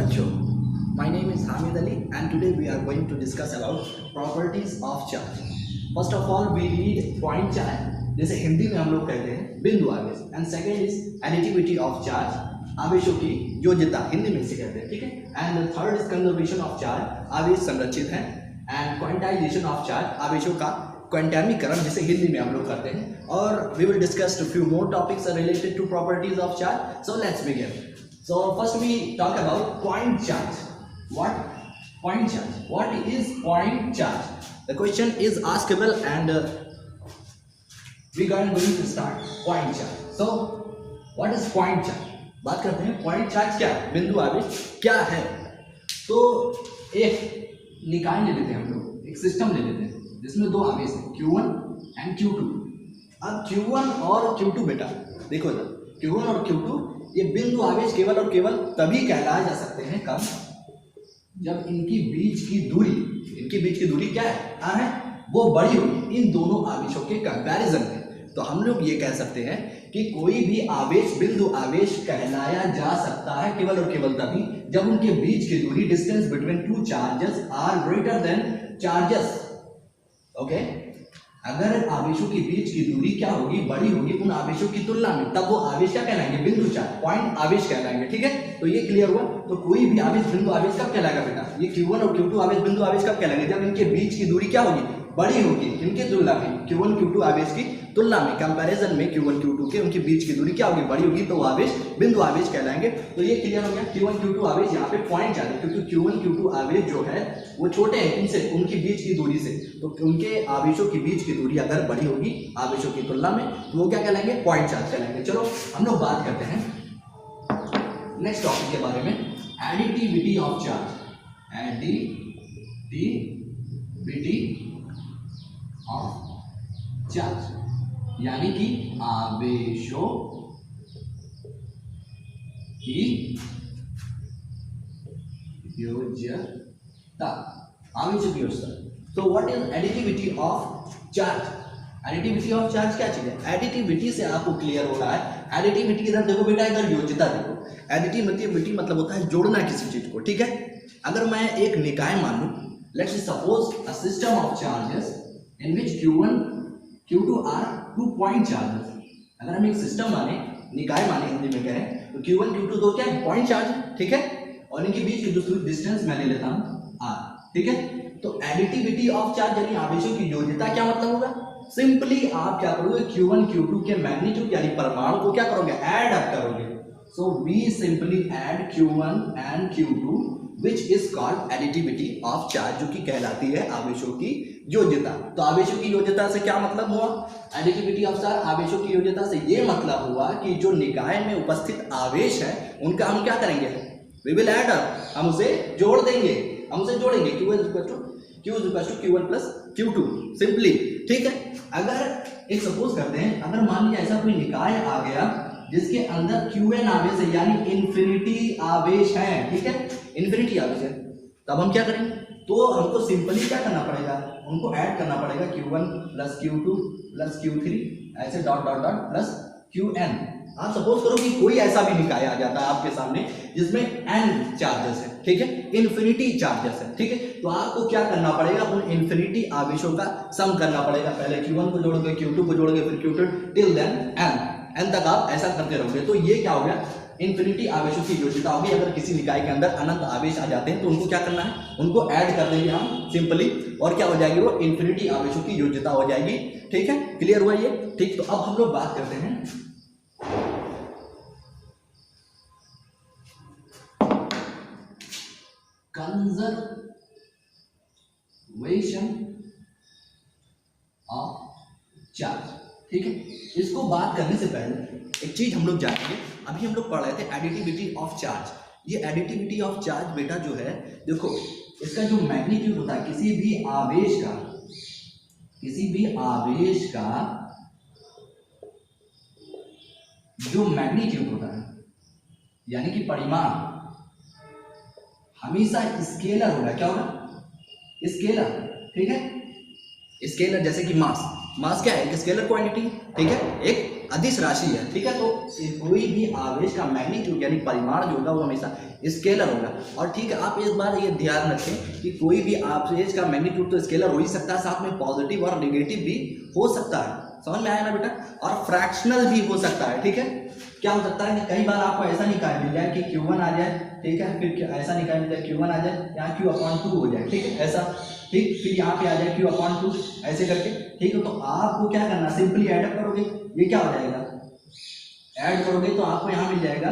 बच्चों, my name is Hamid Ali and today we are going to discuss about properties of charge. First of all we read point charge, जैसे हिंदी में हम लोग कहते हैं बिंदु आवेश, and second is additivity of charge, आवेशों की योज्यता हिंदी में इसे कहते हैं, ठीक है। And third is conservation of charge, आवेश संरक्षित है, एंड क्वांटाइजेशन ऑफ चार्ज, आवेशों का क्वांटामीकरण जिसे हिंदी में हम लोग करते हैं। और we will discuss few more topics related to properties of charge. So let's begin. So first we talk about point charge. What? Point charge. What is point charge? The question is askable and we are going to start point charge. So what is point charge? बात करते हैं point charge क्या है, बिंदु आवेश क्या है। तो एक निकाय ले लेते हैं हम लोग, एक सिस्टम ले लेते हैं जिसमें दो आवेश हैं Q1 एंड Q2। अब Q1 और Q2 बेटा देखो ना, Q1 और Q2 ये बिंदु आवेश केवल और केवल तभी कहलाए जा सकते हैं कब, जब इनकी बीच की दूरी क्या है, r है, वो बड़ी होगी इन दोनों आवेशों के कंपैरिजन में। तो हम लोग ये कह सकते हैं कि कोई भी आवेश बिंदु आवेश कहलाया जा सकता है केवल और केवल तभी जब उनके बीच की दूरी, distance between two charges are greater than charges. Okay, अगर आवेशों के बीच की दूरी क्या होगी, बड़ी होगी उन आवेशों की तुलना में, तब वो आवेश क्या कहलाएंगे, बिंदु चार्ज, पॉइंट आवेश कहलाएंगे, ठीक है। तो ये क्लियर हुआ। तो कोई भी आवेश बिंदु आवेश कब कहलाएगा बेटा, ये Q1 और Q2 आवेश बिंदु आवेश कब कहलाएंगे, जब इनके बीच की दूरी क्या होगी, बड़ी होगी इनके तुलना में, Q1 Q2 आवेश की तुलना में, कंपैरिजन में Q1 Q2 के उनकी बीच की दूरी क्या होगी, बड़ी होगी, तो वो आवेश बिंदु आवेश कहलाएंगे। तो ये क्लियर हो गया। Q1 Q2 आवेश यहाँ पे पॉइंट चार्ज है क्योंकि Q1 Q2 आवेश जो है वो छोटे हैं इनसे, उनकी बीच की दूरी से, तो उनके आवेशों की बीच की दूरी अगर बड़ी होगी आवेशों की तुलना में तो वो क्या कहलाएंगे, पॉइंट चार्ज कहलाएंगे। चलो हम लोग बात करते हैं नेक्स्ट टॉपिक के बारे में, additivity of charge. Additivity of charge यानी कि आवेशों की योज्यता, आवेशों की योज्यता। तो what is additivity of charge? Additivity of charge क्या चीज है? एडिटिविटी से आपको क्लियर हो रहा है, एडिटिविटी इधर देखो बेटा, इधर योज्यता देखो। एडिटिविटी मतलब होता है जोड़ना किसी चीज को, ठीक है। अगर मैं एक निकाय मान लूं, let's suppose a system of charges in which Q1 Q2 are 2 point charges. अगर हम एक सिस्टम माने, निकाय माने हिंदी में कहें, तो Q1 Q2 दो क्या है, पॉइंट चार्ज, ठीक है, और इनके बीच की दूसरी डिस्टेंस मैं ले लेता हूं r, ठीक है। तो एडिटिविटी ऑफ चार्ज यानी आवेशों की योज्यता क्या मतलब होगा, सिंपली आप क्या करोगे, Q1 Q2 के मैग्नीट्यूड यानी परमाणु को क्या करोगे, ऐड अप करोगे। So we simply add Q1 and Q2 which is called additivity of charge, जो कि कहलाती है आवेशों की योज्यता। तो आवेशों की योज्यता से क्या मतलब हुआ, एडिटिविटी ऑफ चार्ज, आवेशों की योज्यता से ये मतलब हुआ कि जो निकाय में उपस्थित आवेश है उनका हम क्या करेंगे, we will add up, हम उसे जोड़ देंगे, हम उसे जोड़ेंगे, Q1 plus Q2 सिंपली, ठीक है। अगर एक सपोज करते हैं, अगर मान लिया ऐसा कोई निकाय आ गया जिसके अंदर Qn आवेश है यानी इन्फिनिटी आवेश है, ठीक है, इन्फिनिटी आवेश है, तब हम क्या करेंगे, तो हमको सिंपली क्या करना पड़ेगा, उनको ऐड करना पड़ेगा Q1 plus Q2 plus Q3 ऐसे dot dot dot plus Qn। आप सपोज करो कि कोई ऐसा भी निकाय आ जाता है आपके सामने जिसमें n चार्जेस है, ठीक है, इन्फिनिटी चार्जेस है, ठीक है। तो आपको क्या करना पड़ेगा, उन इन्फिनिटी आवेशों का सम करना पड़ेगा, पहले Q1 को जोड़ोगे, Q2 को जोड़ोगे, फिर Q2 टिल देन n तक आप ऐसा करते रहोगे। तो ये क्या हो गया, इन्फिनिटी आवेशों की योज्यता होगी। अगर किसी निकाय के अंदर अनंत आवेश आ जाते हैं तो उनको क्या करना है, उनको ऐड कर देंगे हम सिंपली, और क्या हो जाएगी, वो इन्फिनिटी आवेशों की योज्यता हो जाएगी, ठीक है। क्लियर हुआ ये, ठीक। तो अब हम लोग बात करते हैं कंजर्वेशन ऑफ चार्ज, ठीक है। इसको बात करने से पहले एक चीज हम लोग जानेंगे, अभी हम लोग पढ़ रहे थे एडिटिविटी ऑफ चार्ज। ये एडिटिविटी ऑफ चार्ज बेटा जो है, देखो इसका जो मैग्नीट्यूड होता है किसी भी आवेश का जो मैग्नीट्यूड होता है यानी कि परिमाण हमेशा स्केलर होगा। क्या होगा, स्केलर, ठीक है। स्केलर जैसे कि मास क्या है, एक स्केलर क्वांटिटी, ठीक है, एक अदिश राशि है, ठीक है। तो कोई भी आवेश का मैग्नीट्यूड यानी परिमाण जो होगा वो हमेशा स्केलर होगा। और ठीक है, आप इस बार ये ध्यान रखें कि कोई भी आवेश का मैग्नीट्यूड तो स्केलर हो ही सकता है, साथ में पॉजिटिव और निगेटिव भी हो सकता है। समझ में आया ना बेटा? और फ्रैक्शनल भी हो सकता है, ठीक है। क्या हो सकता है कि कई बार आपको ऐसा निकाय मिल जाए कि Q1 आ जाए, ठीक है, फिर ऐसा निकाय मिल जाए Q1 आ जाए, यहाँ Q/2 हो जाए, ठीक है, ऐसा, ठीक, फिर यहाँ पे आ जाए Q/2 ऐसे करके, ठीक है। तो आपको क्या करना, सिंपली ऐड करोगे, ये क्या हो जाएगा, ऐड करोगे तो आपको यहाँ मिल जाएगा,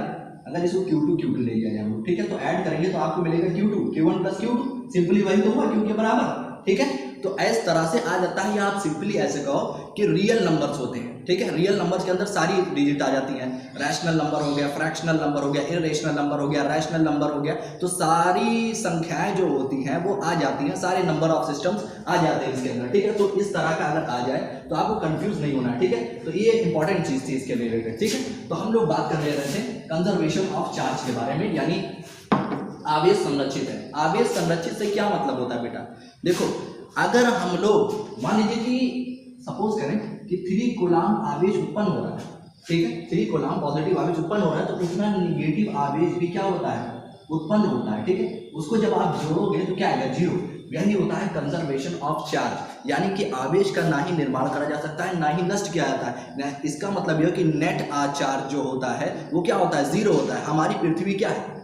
अगर इसको Q2 ले जाए हम लोग, ठीक है, तो ऐड करेंगे तो आपको मिलेगा Q1 + Q2, सिंपली वही तो हुआ Q के बराबर, ठीक है। तो इस तरह से आ जाता है, या आप सिंपली ऐसे कहो कि रियल नंबर्स होते हैं, ठीक है। रियल नंबर्स के अंदर सारी डिजिट आ जाती हैं, रैशनल नंबर हो गया, फ्रैक्शनल नंबर हो गया, इरेशनल नंबर हो गया, रैशनल नंबर हो गया, तो सारी संख्याएं जो होती हैं वो आ जाती हैं, सारे नंबर ऑफ सिस्टम्स आ जाते हैं इसके अंदर, ठीक है। तो इस तरह का अगर आ जाए तो आपको कंफ्यूज नहीं होना है, ठीक है। तो ये इंपॉर्टेंट चीज थी इसके रिलेटेड, ठीक है। तो हम लोग बात कर रहे थे कंजर्वेशन ऑफ चार्ज के बारे में, यानी आवेश संरक्षित है। आवेश संरक्षित से क्या मतलब होता है बेटा? देखो, अगर हम लोग मान लीजिए कि सपोज करें कि 3 कूलाम आवेश उत्पन्न हो रहा है, ठीक है, 3 कूलाम पॉजिटिव आवेश उत्पन्न हो रहा है, तो उसमें निगेटिव आवेश भी क्या होता है, उत्पन्न होता है, ठीक है। उसको जब आप जोड़ोगे तो क्या आएगा, 0। यही होता है कंजर्वेशन ऑफ चार्ज, यानी कि आवेश का ना ही निर्माण करा जा सकता है, ना ही नष्ट किया जाता है। इसका मतलब यह कि नेट चार्ज जो होता है वो क्या होता है, 0 होता है। हमारी पृथ्वी क्या है,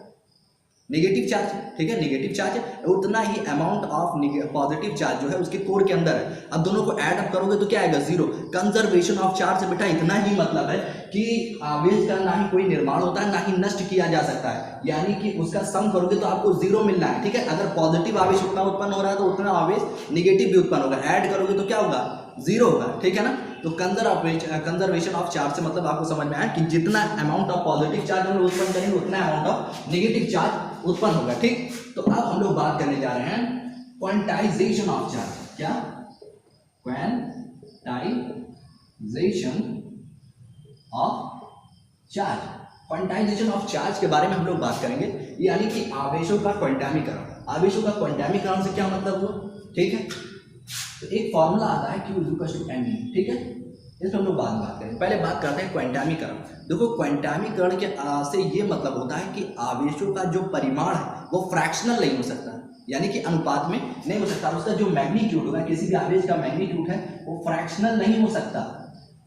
नेगेटिव चार्ज, ठीक है, नेगेटिव चार्ज है, उतना ही अमाउंट ऑफ पॉजिटिव चार्ज जो है उसके कोर के अंदर है। अब दोनों को ऐड अप करोगे तो क्या आएगा, 0। कंजर्वेशन ऑफ चार्ज से बेटा इतना ही मतलब है कि आवेश का ना ही कोई निर्माण होता है, ना ही नष्ट किया जा सकता है, यानी कि उसका सम करोगे तो आपको 0 मिलना है, ठीक है। अगर पॉजिटिव आवेश उतना उत्पन्न हो रहा है तो उतना आवेश निगेटिव भी उत्पन्न होगा, ऐड करोगे तो क्या होगा, 0 होगा, ठीक है ना। तो कंजर्वेशन ऑफ चार्ज से मतलब आपको समझ में आया कि जितना अमाउंट ऑफ पॉजिटिव चार्ज हम लोग उत्पन्न करेंगे उतना अमाउंट ऑफ नेगेटिव चार्ज उत्पन्न होगा, ठीक। तो अब हम लोग बात करने जा रहे हैं क्वांटाइजेशन ऑफ चार्ज। क्या? Quantization of charge. Quantization of charge के बारे में हम लोग बात करेंगे, यानी कि आवेशों का क्वांटामीकरण। आवेशों का क्वांटामीकरण से क्या मतलब हुआ, ठीक है। तो एक फॉर्मूला आता है Q = mE, ठीक है, इसमें हम लोग बाद में बात करेंगे। पहले बात करते हैं क्वांटामीकरण। देखो, क्वांटामीकरण के से ये मतलब होता है कि आवेशों का जो परिमाण है वो फ्रैक्शनल नहीं हो सकता, यानी कि अनुपात में नहीं हो सकता। उसका जो मैग्नीट्यूड होगा, किसी भी आवेश का मैग्नीट्यूड है वो फ्रैक्शनल नहीं हो सकता,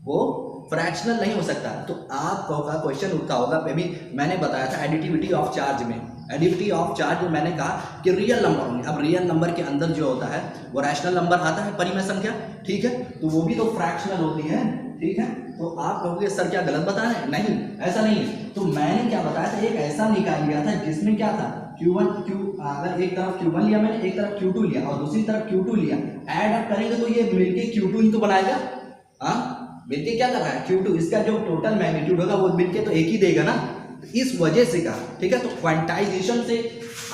वो फ्रैक्शनल नहीं हो सकता। तो आपका क्वेश्चन उठता होगा, अभी मैंने बताया था एडिटिविटी ऑफ चार्ज में, एडिटिविटी ऑफ चार्ज में मैंने कहा कि रियल नंबर होंगे। अब रियल नंबर के अंदर जो होता है वो रैशनल नंबर आता है, परिमेय संख्या, ठीक है, तो वो भी तो फ्रैक्शनल होती है, ठीक है। तो आप कहोगे सर क्या गलत बता रहे हैं? नहीं, ऐसा नहीं है। तो मैंने क्या बताया था, एक ऐसा निकाल लिया था जिसमें क्या था, अगर एक तरफ Q1 लिया मैंने, एक तरफ Q2 लिया और दूसरी तरफ Q2 लिया, ऐड अप करेंगे तो ये मिलके Q2 ही तो बनाएगा। मिलके क्या कर रहा है, Q2, इसका जो टोटल मैग्नीट्यूड होगा वो मिलके तो एक ही देगा ना, इस वजह से कहा, ठीक है। तो क्वांटाइजेशन से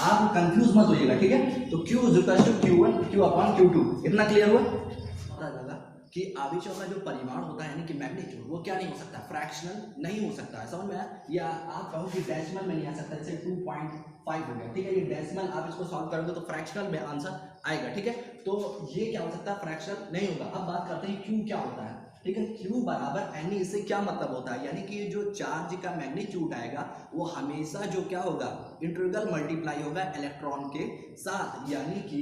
आप कंफ्यूज मत होइएगा, ठीक है। तो Q = Q1 Q/Q2, इतना क्लियर हुआ? पता लगा कि आवेशों का जो परिमाण होता है यानी कि मैग्नीट्यूड वो क्या नहीं हो सकता, फ्रैक्शनल नहीं हो सकता है, समझ में आया? या आप कहो कि डेसिमल में नहीं आ सकता, जैसे 2.5 हो गया, ठीक है, ये डेसिमल आप इसको सॉल्व करोगे तो फ्रैक्शनल में आंसर आएगा, ठीक है। तो ये क्या हो सकता है, फ्रैक्शनल नहीं होगा। अब बात करते हैं Q क्या होता है, ठीक है। Q = NE, इससे क्या मतलब होता है, यानी कि जो चार्ज का मैग्नीट्यूड आएगा वो हमेशा जो क्या होगा, इंटीग्रल मल्टीप्लाई होगा इलेक्ट्रॉन के साथ, यानी कि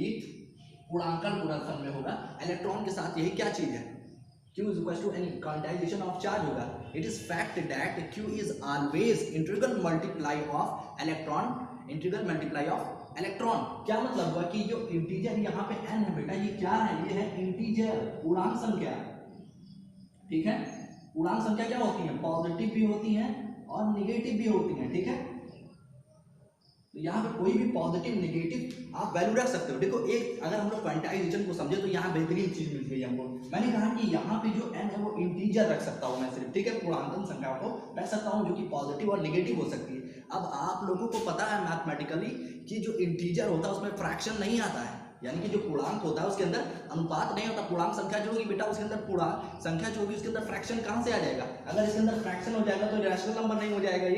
गुणांकन गुणनफल में होगा इलेक्ट्रॉन के साथ। यही क्या चीज है, Q = NE, quantization of charge होगा। It is fact that Q is always integral multiply of electron, integral multiply of electron. क्या मतलब हुआ कि जो इंटीजर यहाँ पे n है बेटा, ये क्या है, ये है इंटीजर, पूर्णांक संख्या, ठीक है। पूर्णांक संख्या क्या होती है, पॉजिटिव भी होती हैं और निगेटिव भी होती हैं, ठीक है। तो यहाँ पे कोई भी पॉजिटिव निगेटिव आप वैल्यू रख सकते हो। देखो, एक अगर हम लोग क्वांटाइजेशन को समझे तो यहाँ बेहतरीन चीज मिल गई हमको। मैंने कहा कि यहाँ पे जो n है वो इंटीजर रख सकता हूँ मैं सिर्फ, ठीक है, पूर्णांक संख्या को रख सकता हूँ जो कि पॉजिटिव और निगेटिव हो सकती है। अब आप लोगों को पता है मैथमेटिकली कि जो इंटीजर होता है उसमें फ्रैक्शन नहीं आता है, यानी कि जो पूर्णांक होता है उसके अंदर अनुपात नहीं होता। पूर्णांक संख्या जो होगी बेटा उसके अंदर, पूर्णांक संख्या जो होगी उसके अंदर फ्रैक्शन कहाँ से आ जाएगा? अगर इसके अंदर फ्रैक्शन हो जाएगा तो रैशनल नंबर नहीं हो जाएगा,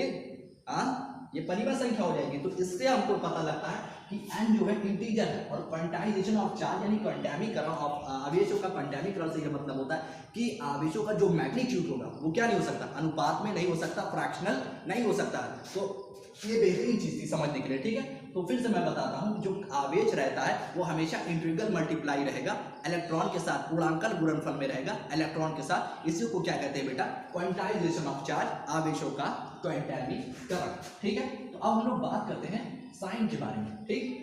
ये परिमेय संख्या हो जाएगी। तो इससे हमको पता लगता है कि n जो है इंटीजर है। और क्वांटाइजेशन ऑफ चार्ज यानी क्वांटामीकरण ऑफ आवेशों का क्वांटामीकरण से यह मतलब होता है कि आवेशों का जो मैग्नीट्यूड होगा वो क्या नहीं हो सकता, अनुपात में नहीं हो सकता, फ्रैक्शनल नहीं हो सकता। तो ये बेहतरीन चीज थी समझने के लिए, ठीक है। तो फिर से मैं बताता हूँ, जो आवेश रहता है वो हमेशा इंटीग्रल मल्टीप्लाई रहेगा इलेक्ट्रॉन के साथ, पूर्णांकल गुणनफल में रहेगा इलेक्ट्रॉन के साथ। इसी को क्या कहते हैं बेटा, क्वांटाइजेशन ऑफ चार्ज, आवेशों का क्वांटाइजीकरण, ठीक है। तो अब हम लोग बात करते हैं साइन के बारे में, ठीक।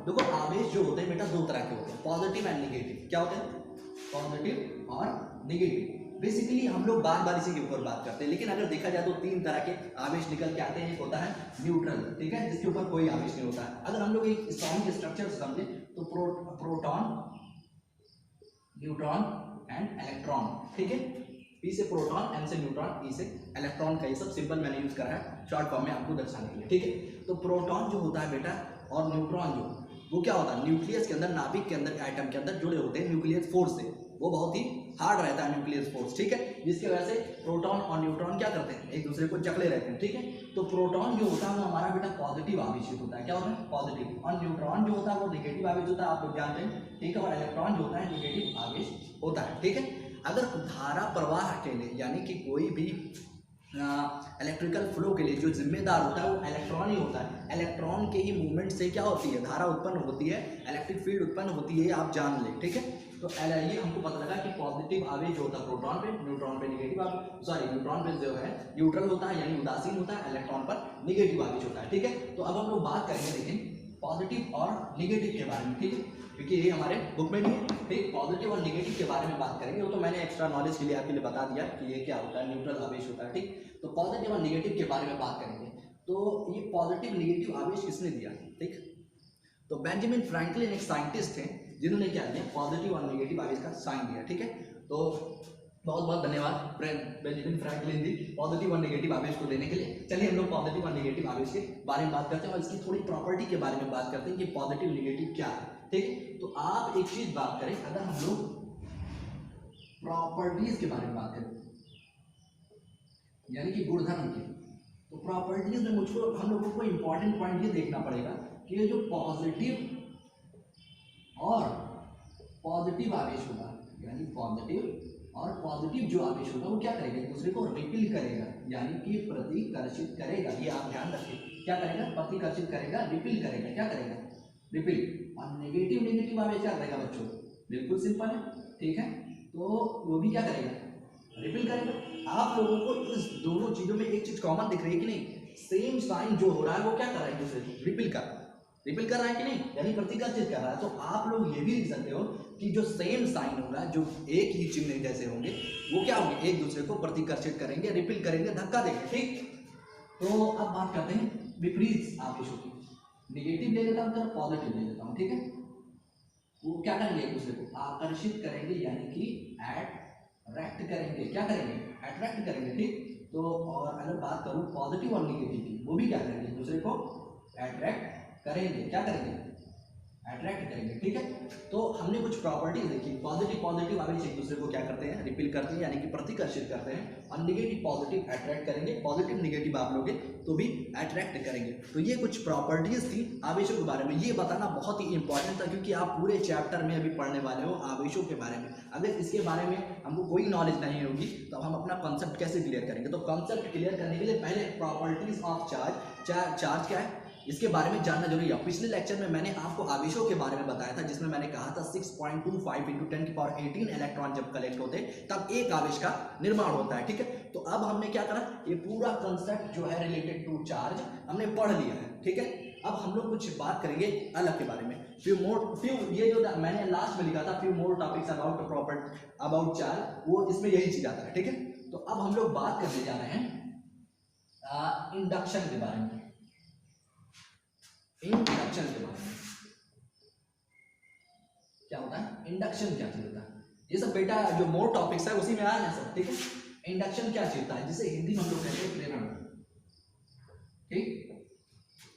देखो आवेश जो होते हैं बेटा दो तरह के होते हैं, पॉजिटिव एंड निगेटिव। क्या होते हैं, पॉजिटिव और निगेटिव। बेसिकली हम लोग बार बार इसी के ऊपर बात करते हैं, लेकिन अगर देखा जाए तो तीन तरह के आवेश निकल के आते हैं। एक होता है न्यूट्रल, ठीक है, जिसके ऊपर कोई आवेश नहीं होता है। अगर हम लोग एक एटॉमिक स्ट्रक्चर समझे तो प्रोटॉन, न्यूट्रॉन एंड इलेक्ट्रॉन, ठीक है। पी से प्रोटॉन, एन से न्यूट्रॉन, ई से इलेक्ट्रॉन का ये सब सिंपल मैंने यूज करा है शॉर्ट फॉर्म में आपको दर्शाने के लिए, ठीक है। तो प्रोटॉन जो होता है बेटा और न्यूट्रॉन जो, वो क्या होता है, न्यूक्लियस के अंदर, नाभिक के अंदर, एटम के अंदर जुड़े होते हैं न्यूक्लियस फोर्स से। वो बहुत ही हार्ड रहता है न्यूक्लियस फोर्स, ठीक है, जिसकी वजह से प्रोटॉन और न्यूट्रॉन क्या करते हैं, एक दूसरे को जकड़े रहते हैं, ठीक है। तो प्रोटॉन जो होता है वो हमारा बेटा पॉजिटिव आवेशित होता है। क्या होता है, पॉजिटिव। और न्यूट्रॉन जो होता है वो नेगेटिव आवेश होता है, आप लोग जानते हैं, ठीक है। और इलेक्ट्रॉन जो होता है नेगेटिव आवेश होता है, ठीक है। अगर धारा प्रवाह के लिए, यानी कि कोई भी इलेक्ट्रिकल फ्लो के लिए जो जिम्मेदार होता है वो इलेक्ट्रॉन ही होता है। इलेक्ट्रॉन के ही मूवमेंट से क्या होती है, धारा उत्पन्न होती है, इलेक्ट्रिक फील्ड उत्पन्न होती है, आप जान लें, ठीक है। तो ये हमको पता लगा कि पॉजिटिव आवेश जो होता है प्रोटॉन पे, न्यूट्रॉन पे निगेटिव आवेश, सॉरी न्यूट्रॉन पे जो है न्यूट्रल होता है यानी उदासीन होता है, इलेक्ट्रॉन पर निगेटिव आवेश होता है, ठीक है। तो अब हम लोग बात करेंगे लेकिन पॉजिटिव और निगेटिव के बारे में, ठीक है, क्योंकि ये हमारे बुक में नहीं है, ठीक। पॉजिटिव और निगेटिव के बारे में बात करेंगे, वो तो मैंने एक्स्ट्रा नॉलेज के लिए आपके लिए बता दिया कि ये क्या होता है, न्यूट्रल आवेश होता है, ठीक। तो पॉजिटिव और निगेटिव के बारे में बात करेंगे। तो ये पॉजिटिव निगेटिव आवेश किसने दिया, ठीक। तो बेंजामिन फ्रैंकलिन एक साइंटिस्ट थे जिन्होंने क्या दिया, पॉजिटिव और निगेटिव आवेश का साइन दिया, ठीक है। तो बहुत बहुत धन्यवाद बेंजामिन फ्रैंकलिन जी पॉजिटिव और नेगेटिव आवेश को देने के लिए। चलिए हम लोग पॉजिटिव और नेगेटिव आवेश के बारे में बात करते हैं और इसकी थोड़ी प्रॉपर्टी के बारे में बात करते हैं कि पॉजिटिव नेगेटिव क्या है, ठीक। तो आप एक चीज बात करें, अगर हम लोग प्रॉपर्टीज के बारे में बात करें, यानी कि गुणधर्म की, तो प्रॉपर्टीज में मुझको हम लोगों को इंपॉर्टेंट पॉइंट ये देखना पड़ेगा कि ये जो पॉजिटिव और पॉजिटिव आवेश होगा, यानी पॉजिटिव और पॉजिटिव जो आवेश होगा वो क्या करेगा, एक दूसरे को रिपील करेगा, यानी कि प्रतिकर्षित करेगा। ये आप ध्यान रखिए, क्या करेगा, प्रतिकर्षित करेगा, रिपील करेगा, क्या करेगा, रिपील। और नेगेटिव आवेश क्या करेगा बच्चों, बिल्कुल सिंपल है, ठीक है। तो वो भी क्या करेगा, रिपील करेगा। आप लोगों को इस दोनों चीजों में एक चीज कॉमन दिख रही है कि नहीं, सेम साइन जो हो रहा है वो क्या कर रहा है, एक दूसरे को रिपील कर रहा है कि नहीं, यानी प्रतिकर्षित कर रहा है। तो आप लोग ये भी लिख सकते हो कि जो सेम साइन होगा, जो एक ही चिन्ह जैसे होंगे, वो क्या होंगे, एक दूसरे को प्रतिकर्षित करेंगे, रिपील करेंगे, धक्का देंगे, ठीक। तो अब बात करते हैं विपरीत आवेशों की। नेगेटिव ले लेता हूँ, पॉजिटिव ले लेता हूँ, ठीक है। वो क्या करेंगे, एक दूसरे को आकर्षित करेंगे, यानी कि अट्रैक्ट करेंगे, क्या करेंगे, अट्रैक्ट करेंगे, ठीक। तो और अगर बात करूँ पॉजिटिव और नेगेटिव की, वो भी क्या करेंगे, एक दूसरे को अट्रैक्ट करेंगे, क्या करेंगे, अट्रैक्ट करेंगे, ठीक है। तो हमने कुछ प्रॉपर्टीज देखी, पॉजिटिव आवेश एक दूसरे को क्या करते हैं, रिपील करते हैं, यानी कि प्रतिकर्षित करते हैं, और नेगेटिव पॉजिटिव अट्रैक्ट करेंगे, पॉजिटिव नेगेटिव आप लोगे तो भी अट्रैक्ट करेंगे। तो ये कुछ प्रॉपर्टीज थी आवेशों के बारे में, ये बताना बहुत ही इंपॉर्टेंट था क्योंकि आप पूरे चैप्टर में अभी पढ़ने वाले हो आवेशों के बारे में। अगर इसके बारे में हमको कोई नॉलेज नहीं होगी तो हम अपना कॉन्सेप्ट कैसे क्लियर करेंगे। तो कॉन्सेप्ट क्लियर करने के लिए पहले प्रॉपर्टीज ऑफ चार्ज क्या है इसके बारे में जानना जरूरी है। पिछले लेक्चर में मैंने आपको आवेशों के बारे में बताया था, जिसमें मैंने कहा था 6.25 × 10⁻18 इलेक्ट्रॉन जब कलेक्ट होते तब एक आवेश का निर्माण होता है, ठीक है। तो अब हमने क्या करा, ये पूरा कंसेप्ट जो है रिलेटेड टू चार्ज हमने पढ़ लिया है, ठीक है। अब हम लोग कुछ बात करेंगे अलग के बारे में, ये जो मैंने लास्ट में लिखा था few more topics about charge, वो इसमें यही चीज आता है, ठीक है। तो अब हम लोग बात करने जा रहे हैं इंडक्शन के बारे में। इंडक्शन के बारे में क्या होता है, इंडक्शन क्या चीज होता है, ये सब बेटा जो मोर टॉपिक्स है उसी में आया है सब, ठीक है। इंडक्शन क्या चीज होता है, जिसे हिंदी में हम लोग कहते हैं प्रेरण, ठीक।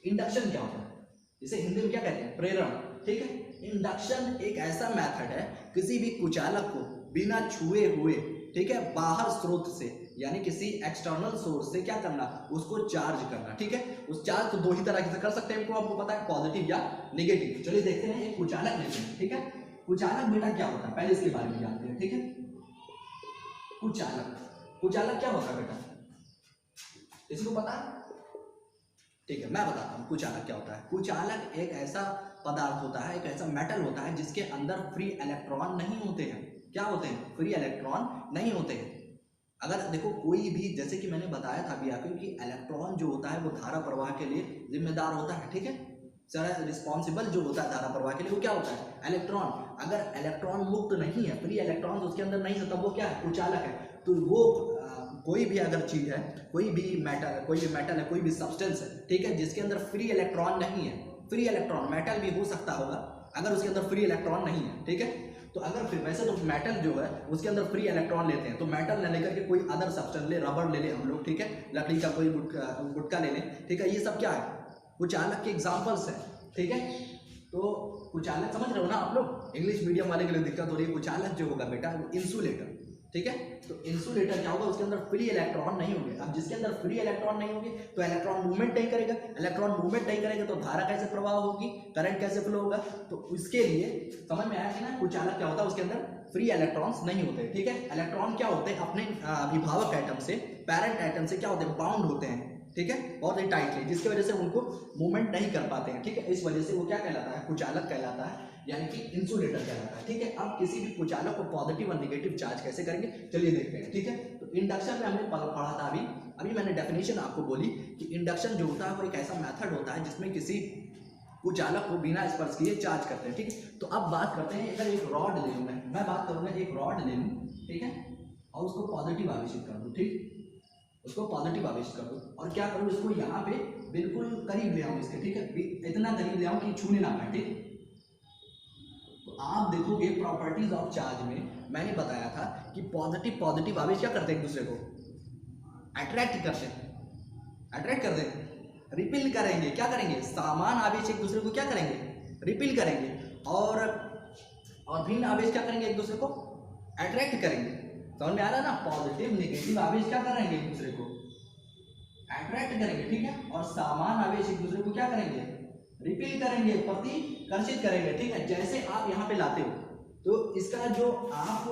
इंडक्शन क्या होता है, जिसे हिंदी में क्या कहते हैं, प्रेरण, ठीक है। इंडक्शन एक ऐसा मेथड है किसी भी कुचालक को बिना छुए हुए, ठीक है, बाहर स्रोत से यानी किसी एक्सटर्नल सोर्स से क्या करना, उसको चार्ज करना, ठीक है। उस चार्ज को दो ही तरह से कर सकते हैं, आपको पता है, पॉजिटिव या नेगेटिव। चलिए देखते हैं, एक कुचालक लेते हैं, ठीक है। कुचालक बेटा क्या होता है, पहले इसके बारे में जानते हैं, ठीक है। कुचालक। कुचालक क्या होता है बेटा, किसी को पता है? ठीक है, मैं बताता हूँ कुचालक क्या होता है। कुचालक एक ऐसा पदार्थ होता है, एक ऐसा मेटल होता है जिसके अंदर फ्री इलेक्ट्रॉन नहीं होते हैं। क्या होते हैं? फ्री इलेक्ट्रॉन नहीं होते हैं। अगर देखो कोई भी, जैसे कि मैंने बताया था अभी आपको कि इलेक्ट्रॉन जो होता है वो धारा प्रवाह के लिए जिम्मेदार होता है, ठीक है। सर रिस्पॉन्सिबल जो होता है धारा प्रवाह के लिए वो क्या होता है? इलेक्ट्रॉन। अगर इलेक्ट्रॉन मुक्त नहीं है, फ्री इलेक्ट्रॉन उसके अंदर नहीं है, तब वो क्या है? कुचालक है। तो वो कोई भी अगर चीज है, कोई भी मेटल है, कोई भी सब्सटेंस है, ठीक है, जिसके अंदर फ्री इलेक्ट्रॉन नहीं है, फ्री इलेक्ट्रॉन, मेटल भी हो सकता होगा अगर उसके अंदर फ्री इलेक्ट्रॉन नहीं है, ठीक है। तो अगर फिर वैसे तो मेटल जो है उसके अंदर फ्री इलेक्ट्रॉन लेते हैं, तो मेटल न लेकर के कोई अदर सब्सटेंस ले, रबड़ ले ले हम लोग, ठीक है, लकड़ी का कोई गुटका ले लें, ठीक है, ये सब क्या है? कुचालक के एग्जाम्पल्स हैं, ठीक है। तो कुचालक समझ रहे हो ना आप लोग? इंग्लिश मीडियम वाले के लिए दिक्कत हो रही है। कुचालक जो होगा बेटा वो इंसुलेटर, ठीक है। तो इंसुलेटर क्या होगा? उसके अंदर फ्री इलेक्ट्रॉन नहीं होंगे। अब जिसके अंदर फ्री इलेक्ट्रॉन नहीं होंगे तो इलेक्ट्रॉन मूवमेंट नहीं करेगा, इलेक्ट्रॉन मूवमेंट नहीं करेगा तो धारा कैसे प्रवाह होगी, करंट कैसे फ्लो होगा? तो उसके लिए समझ में आया कि ना कुचालक क्या होता है? उसके अंदर फ्री इलेक्ट्रॉन्स नहीं होते, ठीक है। इलेक्ट्रॉन क्या होते हैं? अपने अभिभावक एटम से, पैरेंट एटम से क्या होते हैं? बाउंड होते हैं, ठीक है, बहुत ही टाइटली, जिसकी वजह से उनको मूवमेंट नहीं कर पाते हैं, ठीक है। इस वजह से वो क्या कहलाता है? कुचालक कहलाता है, यानी कि इंसुलेटर कहलाता है, ठीक है। अब किसी भी कुचालक को पॉजिटिव और नेगेटिव चार्ज कैसे करेंगे, चलिए देखते हैं, ठीक है। तो इंडक्शन में हमने पढ़ा था अभी मैंने डेफिनेशन आपको बोली कि इंडक्शन जो होता है वो एक ऐसा मेथड होता है जिसमें किसी कुचालक को बिना स्पर्श किए चार्ज करते हैं, ठीक है। तो अब बात करते हैं, अगर एक रॉड ले लूँ मैं बात करूँगा, एक रॉड ले लूँ, ठीक है, और उसको पॉजिटिव आवेशित कर दूँ, ठीक, उसको पॉजिटिव आवेश कर दो, और क्या करूँ, इसको यहाँ पे बिल्कुल करीब ले आऊँ इसके, ठीक है, इतना करीब ले आऊँ कि छूने ना पाए, ठीक। तो आप देखोगे प्रॉपर्टीज ऑफ चार्ज में मैंने बताया था कि पॉजिटिव आवेश क्या करते हैं? एक दूसरे को अट्रैक्ट करते हैं, अट्रैक्ट करते हैं, रिपिल करेंगे, क्या करेंगे? समान आवेश एक दूसरे को क्या करेंगे? रिपिल करेंगे, और भिन्न आवेश क्या करेंगे? एक दूसरे को अट्रैक्ट करेंगे। समझ में आ रहा है ना? पॉजिटिव नेगेटिव आवेश क्या करेंगे? एक दूसरे को अट्रैक्ट करेंगे, ठीक है, और समान आवेश एक दूसरे को क्या करेंगे? रिपील करेंगे, प्रतिकर्षित करेंगे, ठीक है। जैसे आप यहाँ पे लाते हो तो इसका जो आप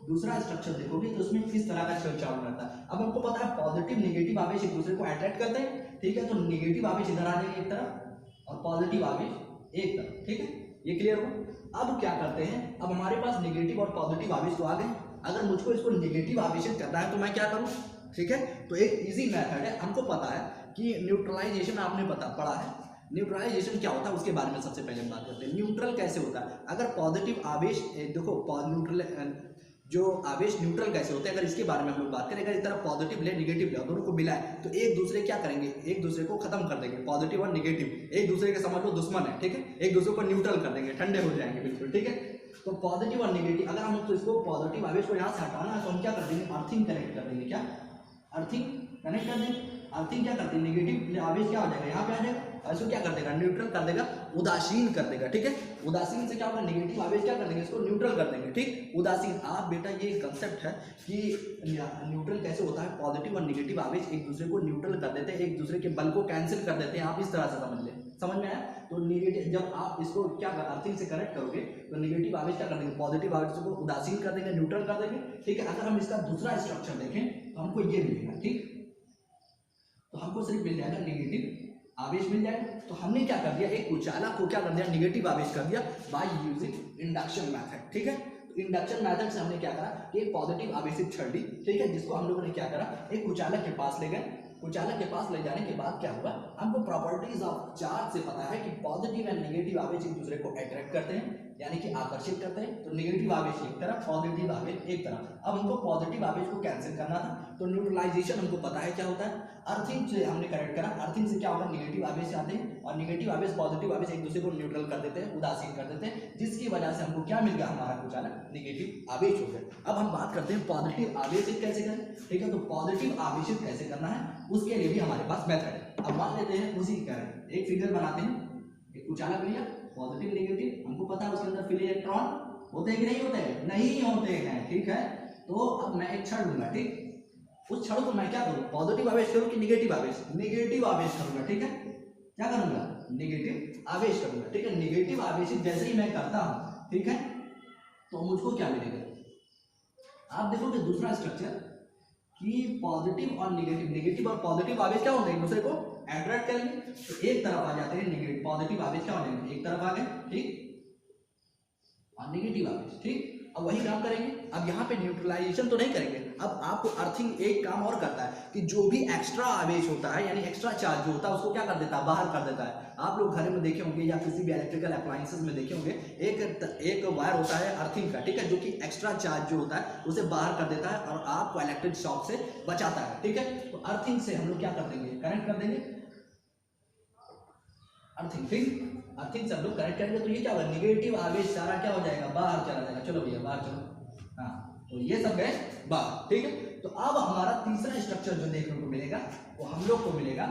दूसरा स्ट्रक्चर देखोगे तो उसमें किस तरह का चलचाल रहता है। अब हमको पता है पॉजिटिव नेगेटिव आवेश एक दूसरे को अट्रैक्ट करते हैं, ठीक है। तो नेगेटिव आवेश इधर आ जाएंगे एक तरफ और पॉजिटिव आवेश एक तरफ, ठीक है, ये क्लियर हो। अब क्या करते हैं, अब हमारे पास नेगेटिव और पॉजिटिव आवेश तो आ गए, अगर मुझको इसको नेगेटिव आवेशित करना है तो मैं क्या करूं, ठीक है। तो एक इजी मेथड है, हमको पता है कि न्यूट्रलाइजेशन आपने पढ़ा है। न्यूट्रलाइजेशन क्या होता है उसके बारे में सबसे पहले हम बात करते हैं। न्यूट्रल कैसे होता है? अगर पॉजिटिव आवेश देखो न्यूट्रल जो आवेश न्यूट्रल कैसे होते हैं, अगर इसके बारे में हम लोग बात करें, अगर इस तरह पॉजिटिव ले नेगेटिव ले दोनों को मिलाएं तो एक दूसरे क्या करेंगे? एक दूसरे को खत्म कर देंगे। पॉजिटिव और नेगेटिव एक दूसरे के समझ लो दुश्मन है, ठीक है, एक दूसरे को न्यूट्रल कर देंगे, ठंडे हो जाएंगे बिल्कुल, ठीक है। तो पॉजिटिव और नेगेटिव, अगर हम तो इसको पॉजिटिव आवेश को यहाँ से हटाना है तो हम क्या कर देंगे? अर्थिंग कनेक्ट कर देंगे। क्या? अर्थिंग कनेक्ट कर देंगे। अर्थिंग क्या करती है? नेगेटिव आवेश क्या हो जाएगा? यहाँ पे आ जाएगा, और इसको क्या कर देगा? न्यूट्रल कर देगा, उदासीन कर देगा, ठीक है। उदासीन से क्या होगा? नेगेटिव आवेश क्या कर देंगे? इसको न्यूट्रल कर देंगे, ठीक। उदासीन, आप बेटा ये कंसेप्ट है कि न्यूट्रल कैसे होता है, पॉजिटिव और नेगेटिव आवेश एक दूसरे को न्यूट्रल कर देते हैं, एक दूसरे के बल को कैंसिल कर देते हैं। आप इस तरह से समझ लें, समझ में आया? तो नेगेटिव जब आप इसको क्या अर्थिंग से कनेक्ट करोगे तो नेगेटिव आवेश क्या कर देंगे? पॉजिटिव आवेश को उदासीन कर देंगे, न्यूट्रल कर देंगे, ठीक है। अगर हम इसका दूसरा स्ट्रक्चर देखें तो हमको ये मिलेगा, ठीक। तो हमको सिर्फ मिल जाएगा नेगेटिव आवेश मिल जाएगा। तो हमने क्या कर दिया? एक कुचालक को क्या कर दिया? नेगेटिव आवेश कर दिया बाय यूजिंग इंडक्शन मेथड, ठीक है। तो इंडक्शन मेथड से हमने क्या करा कि एक पॉजिटिव आवेशित छड़ ली, ठीक है, जिसको हम लोगों ने क्या करा? एक कुचालक के पास ले गए। कुचालक के पास ले जाने के बाद क्या हुआ? हमको प्रॉपर्टीज ऑफ चार्ज से पता है कि पॉजिटिव एंड नेगेटिव आवेश एक दूसरे को अट्रैक्ट करते हैं, यानी कि आकर्षित करते हैं। तो नेगेटिव आवेश एक तरफ, पॉजिटिव आवेश एक तरफ। अब हमको पॉजिटिव आवेश को कैंसिल करना था, तो न्यूट्रलाइजेशन हमको पता है क्या होता है। अर्थिंग से हमने करेक्ट करा। अर्थिंग से क्या होगा? नेगेटिव आवेश आते हैं और नेगेटिव आवेश पॉजिटिव आवेश एक दूसरे को न्यूट्रल कर देते हैं, उदासीन कर देते हैं, जिसकी वजह से हमको क्या मिल गया? हमारा कुचालक नेगेटिव आवेश हो गया। अब हम बात करते हैं पॉजिटिव आवेशित कैसे करें, ठीक है। तो पॉजिटिव आवेशित कैसे करना है उसके लिए भी हमारे पास मेथड है। अब मान लेते हैं उसी की तरह एक फिगर बनाते हैं, एक कुचालक लिया, पॉजिटिव नेगेटिव, हमको पता है उसके अंदर फ्री इलेक्ट्रॉन होते हैं कि नहीं होते हैं? नहीं होते हैं, ठीक है। तो अब मैं एक छड़ लूंगा, ठीक। उस छड़ को मैं क्या करूँ? पॉजिटिव आवेश करूँ कि नेगेटिव आवेश? नेगेटिव आवेश करूंगा, ठीक है। क्या करूंगा? नेगेटिव आवेश करूंगा, ठीक है। नेगेटिव आवेश जैसे ही मैं करता हूं, ठीक है, तो मुझको क्या मिलेगा? आप देखोगे दूसरा स्ट्रक्चर कि पॉजिटिव और नेगेटिव, नेगेटिव और पॉजिटिव आवेश क्या होंगे, एक दूसरे को अट्रैक्ट करेंगे, तो एक तरफ आ जाते हैं नेगेटिव, पॉजिटिव आवेश क्या हो जाएंगे, एक तरफ आ गए, ठीक, और नेगेटिव आवेश, ठीक। अब वही काम करेंगे, अब यहाँ पे न्यूट्रलाइजेशन तो नहीं करेंगे, अब आपको अर्थिंग एक काम और करता है कि जो भी एक्स्ट्रा आवेश होता है यानी एक्स्ट्रा चार्ज जो होता है उसको क्या कर देता है, बाहर कर देता है। आप लोग घर में देखे होंगे या किसी भी इलेक्ट्रिकल अप्लायंसेस में देखे होंगे, एक वायर होता है अर्थिंग का, ठीक है, जो कि एक्स्ट्रा चार्ज जो होता है उसे बाहर कर देता है और आपको इलेक्ट्रिक शॉक से बचाता है, ठीक है। तो अर्थिंग से हम लोग क्या कर देंगे, करंट कर देंगे, अर्थिंग, ठीक, अर्थिंग से हम लोग कनेक्ट करेंगे, तो ये क्या होगा, नेगेटिव आवेश सारा क्या हो जाएगा, बाहर चला जाएगा। चलो भैया बाहर चलो, हाँ, तो ये सब गए बाहर, ठीक है। तो अब हमारा तीसरा स्ट्रक्चर जो देखने को मिलेगा वो हम लोग को मिलेगा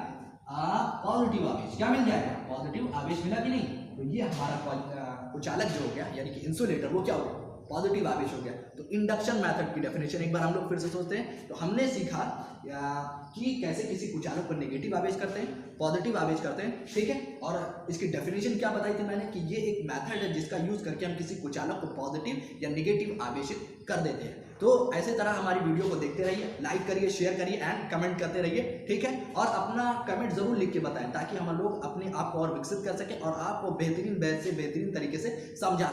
पॉजिटिव आवेश। क्या मिल जाएगा, पॉजिटिव आवेश मिला कि नहीं, तो ये हमारा कुचालक जो हो गया यानी कि इंसुलेटर, वो क्या हो गया, पॉजिटिव आवेश हो गया। तो इंडक्शन मेथड की डेफिनेशन एक बार हम लोग फिर से सोचते हैं। तो हमने सीखा कि कैसे किसी कुचालक पर नेगेटिव आवेश करते हैं, पॉजिटिव आवेश करते हैं, ठीक है। और इसकी डेफिनेशन क्या बताई थी मैंने कि ये एक मेथड है जिसका यूज करके हम किसी कुचालक को पॉजिटिव या नेगेटिव आवेशित कर देते हैं। तो ऐसे तरह हमारी वीडियो को देखते रहिए, लाइक करिए, शेयर करिए एंड कमेंट करते रहिए, ठीक है। और अपना कमेंट जरूर लिख के बताएं ताकि हम लोग अपने आप को और विकसित कर सकें और आपको बेहतरीन से बेहतरीन तरीके से समझा